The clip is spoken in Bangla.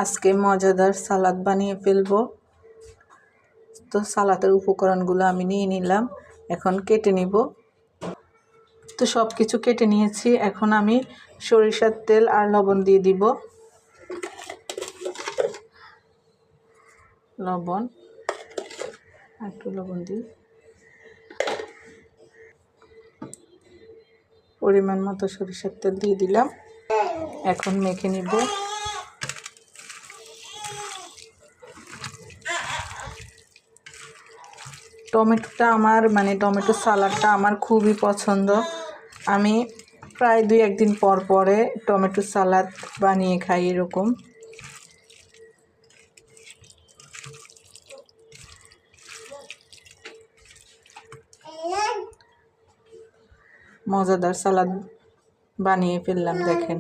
আজকে মজাদার সালাদ বানিয়ে ফেলবো। তো সালাদের উপকরণগুলো আমি নিয়ে নিলাম, এখন কেটে নিব। তো সব কিছু কেটে নিয়েছি। এখন আমি সরিষার তেল আর লবণ দিয়ে দিব। লবণ, একটু লবণ দিই, পরিমাণ মতো সরিষার তেল দিয়ে দিলাম। এখন মেখে নিব। টমেটোটা আমার টমেটো সালাডটা আমার খুবই পছন্দ। আমি প্রায় 2-1 দিন পর পরে টমেটো সালাদ বানিয়ে খাই। এরকম মজাদার সালাদ বানিয়ে ফেললাম, দেখেন।